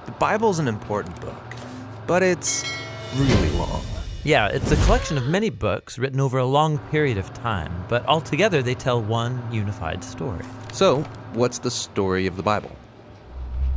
The Bible's an important book, but it's really long. Yeah, it's a collection of many books written over a long period of time, but altogether they tell one unified story. So, what's the story of the Bible?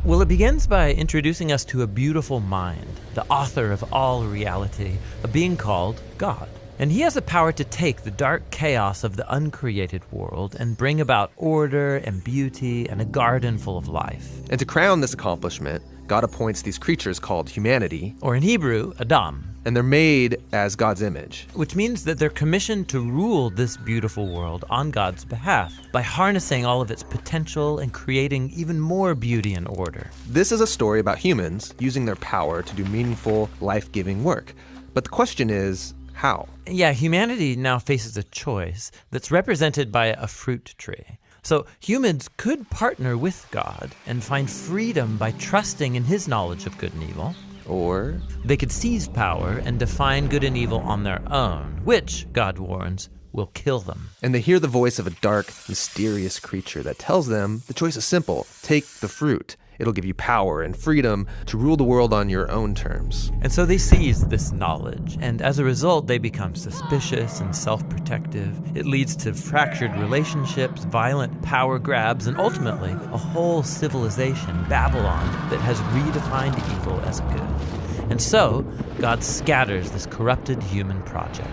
Well, it begins by introducing us to a beautiful mind, the author of all reality, a being called God. And he has the power to take the dark chaos of the uncreated world and bring about order and beauty and a garden full of life. And to crown this accomplishment, God appoints these creatures called humanity, Or in Hebrew, Adam. and they're made as God's image. Which means that they're commissioned to rule this beautiful world on God's behalf by harnessing all of its potential and creating even more beauty and order. This is a story about humans using their power to do meaningful, life-giving work. But the question is, how? Yeah, humanity now faces a choice that's represented by a fruit tree. So humans could partner with God and find freedom by trusting in his knowledge of good and evil. Or They could seize power and define good and evil on their own, which, God warns, will kill them. and they hear the voice of a dark, mysterious creature that tells them the choice is simple. Take the fruit. It'll give you power and freedom to rule the world on your own terms. And so they seize this knowledge, and as a result, they become suspicious and self-protective. It leads to fractured relationships, violent power grabs, and ultimately, a whole civilization, Babylon, that has redefined evil as good. And so, God scatters this corrupted human project.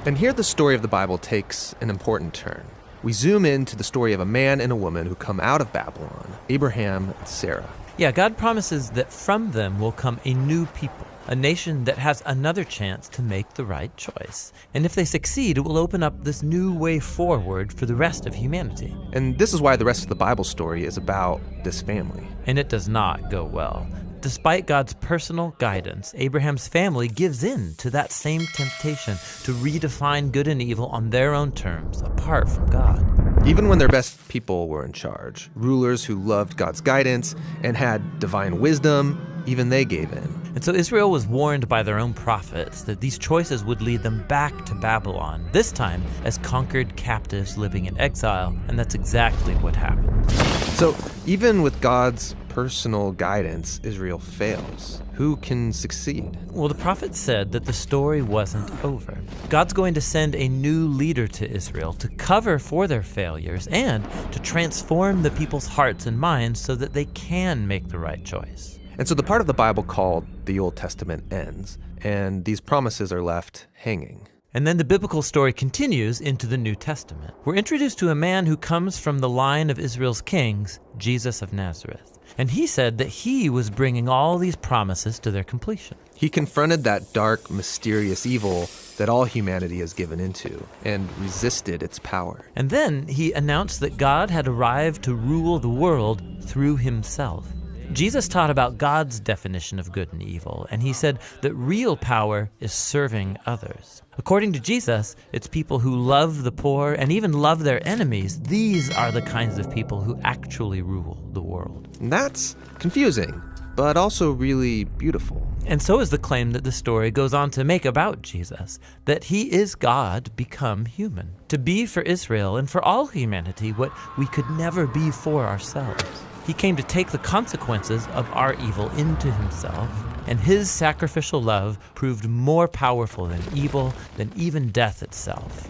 And here the story of the Bible takes an important turn. We zoom into the story of a man and a woman who come out of Babylon, Abraham and Sarah. Yeah, God promises that from them will come a new people, a nation that has another chance to make the right choice. And if they succeed, it will open up this new way forward for the rest of humanity. And this is why the rest of the Bible story is about this family. And it does not go well. Despite God's personal guidance, Abraham's family gives in to that same temptation to redefine good and evil on their own terms, apart from God. Even when their best people were in charge, rulers who loved God's guidance and had divine wisdom, even they gave in. And so Israel was warned by their own prophets that these choices would lead them back to Babylon, this time as conquered captives living in exile, and that's exactly what happened. So even with God's personal guidance, Israel fails. Who can succeed? Well, the prophet said that the story wasn't over. God's going to send a new leader to Israel to cover for their failures and to transform the people's hearts and minds so that they can make the right choice. And so the part of the Bible called the Old Testament ends, and these promises are left hanging. And then the biblical story continues into the New Testament. We're introduced to a man who comes from the line of Israel's kings, Jesus of Nazareth. And he said that he was bringing all these promises to their completion. He confronted that dark, mysterious evil that all humanity has given into and resisted its power. And then he announced that God had arrived to rule the world through himself. Jesus taught about God's definition of good and evil, and he said that real power is serving others. According to Jesus, it's people who love the poor and even love their enemies. These are the kinds of people who actually rule the world. And that's confusing, but also really beautiful. And so is the claim that the story goes on to make about Jesus, that he is God become human, to be for Israel and for all humanity what we could never be for ourselves. He came to take the consequences of our evil into himself, and his sacrificial love proved more powerful than evil, than even death itself.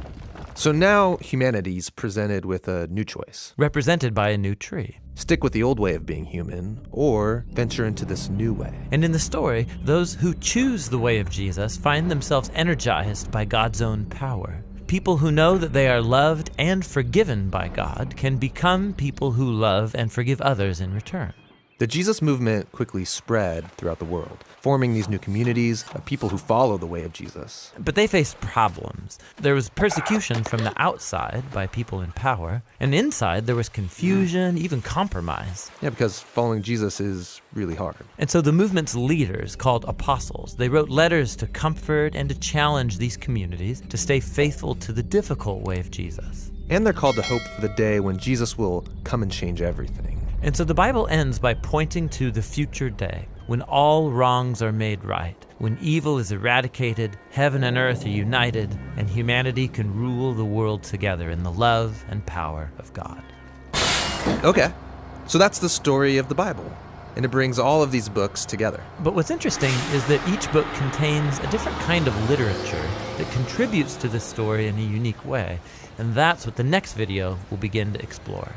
So now humanity's presented with a new choice. Represented by a new tree. Stick with the old way of being human, or venture into this new way. And in the story, those who choose the way of Jesus find themselves energized by God's own power. People who know that they are loved and forgiven by God can become people who love and forgive others in return. The Jesus movement quickly spread throughout the world, forming these new communities of people who follow the way of Jesus. But they faced problems. There was persecution from the outside by people in power, and inside there was confusion, even compromise. Yeah, because following Jesus is really hard. And so the movement's leaders, called apostles, they wrote letters to comfort and to challenge these communities to stay faithful to the difficult way of Jesus. And they're called to hope for the day when Jesus will come and change everything. And so the Bible ends by pointing to the future day when all wrongs are made right, When evil is eradicated, heaven and earth are united, and humanity can rule the world together in the love and power of God. Okay, so that's the story of the Bible, and it brings all of these books together. But what's interesting is that each book contains a different kind of literature that contributes to this story in a unique way, and that's what the next video will begin to explore.